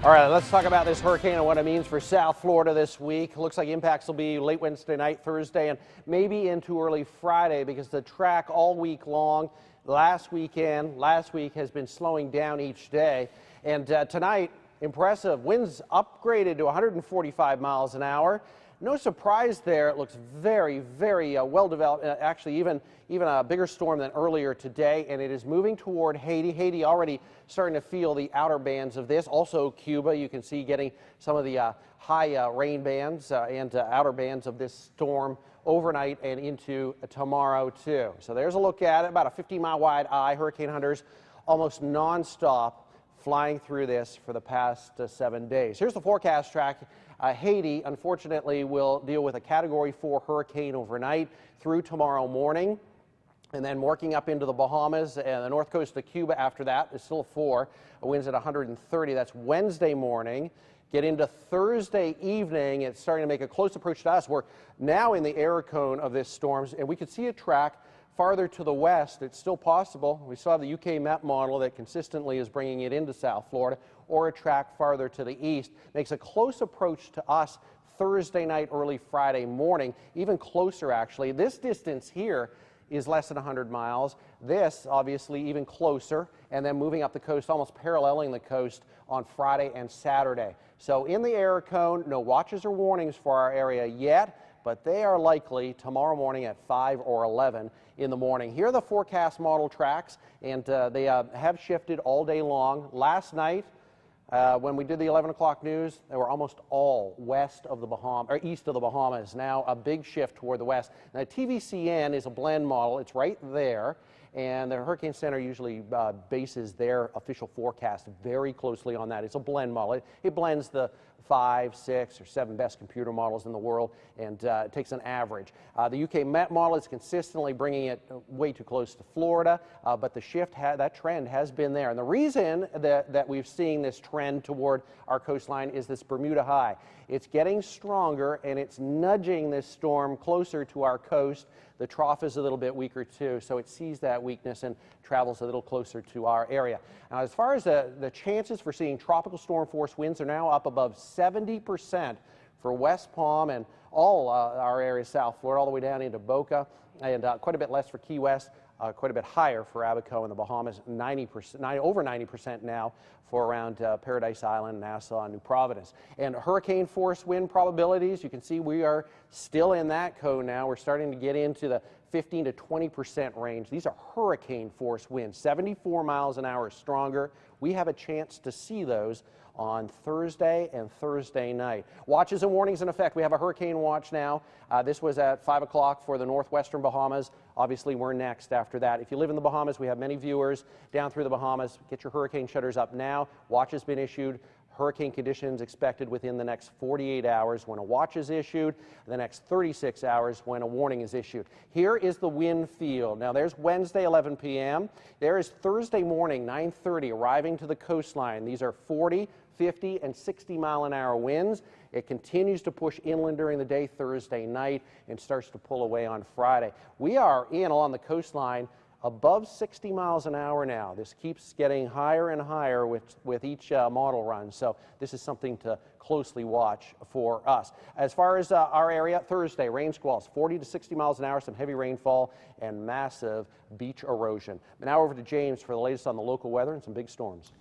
All right, let's talk about this hurricane and what it means for South Florida this week. Looks like impacts will be late Wednesday night, Thursday, and maybe into early Friday because the track all week long last week has been slowing down each day. And tonight, impressive. Winds upgraded to 145 miles an hour. No surprise there. It looks very, very well developed. Actually, even a bigger storm than earlier today, and it is moving toward Haiti. Haiti already starting to feel the outer bands of this. Also, Cuba, you can see getting some of the high rain bands and outer bands of this storm overnight and into tomorrow too. So there's a look at it. About a 50-mile wide eye. Hurricane hunters almost nonstop flying through this for the past 7 days. Here's the forecast track. Haiti, unfortunately, will deal with a Category 4 hurricane overnight through tomorrow morning, and then working up into the Bahamas and the north coast of Cuba after that. It's still a 4. Winds at 130. That's Wednesday morning. Get into Thursday evening. It's starting to make a close approach to us. We're now in the air cone of this storm, and we could see a track farther to the west. It's still possible. We still have the UK Met model that consistently is bringing it into South Florida, or a track farther to the east. Makes a close approach to us Thursday night, early Friday morning, even closer actually. This distance here is less than 100 miles. This obviously even closer, and then moving up the coast, almost paralleling the coast on Friday and Saturday. So in the air cone, no watches or warnings for our area yet, but they are likely tomorrow morning at 5 or 11 in the morning. Here are the forecast model tracks, and they have shifted all day long. Last night, when we did the 11 o'clock news, they were almost all west of the Bahamas, or east of the Bahamas. Now a big shift toward the west. Now TVCN is a blend model. It's right there, and the Hurricane Center usually bases their official forecast very closely on that. It's a blend model. It blends the 5, 6, or 7 best computer models in the world, and it takes an average. The UK Met model is consistently bringing it way too close to Florida, but the shift, that trend has been there. And the reason that we've seen this trend toward our coastline is this Bermuda high. It's getting stronger, and it's nudging this storm closer to our coast. The trough is a little bit weaker too, so it sees that weakness and travels a little closer to our area. Now, as far as the chances for seeing tropical storm force winds are now up above 70% for West Palm and all our areas, South Florida, all the way down into Boca, and quite a bit less for Key West. Quite a bit higher for Abaco and the Bahamas, over 90% now for around Paradise Island, Nassau, and New Providence. And hurricane force wind probabilities, you can see we are still in that cone now. We're starting to get into the 15 to 20% range. These are hurricane force winds, 74 miles an hour stronger. We have a chance to see those on Thursday and Thursday night. Watches and warnings in effect. We have a hurricane watch now. This was at 5 o'clock for the northwestern Bahamas. Obviously, we're next after that. If you live in the Bahamas, we have many viewers down through the Bahamas. Get your hurricane shutters up now. Watch has been issued. Hurricane conditions expected within the next 48 hours when a watch is issued, the next 36 hours when a warning is issued. Here is the wind field. Now there's Wednesday 11 p.m. There is Thursday morning 9:30 arriving to the coastline. These are 40, 50, and 60 mile an hour winds. It continues to push inland during the day Thursday night and starts to pull away on Friday. We are in along the coastline above 60 miles an hour now. This keeps getting higher and higher with each model run, so this is something to closely watch for us. As far as our area, Thursday, rain squalls, 40 to 60 miles an hour, some heavy rainfall, and massive beach erosion. Now over to James for the latest on the local weather and some big storms.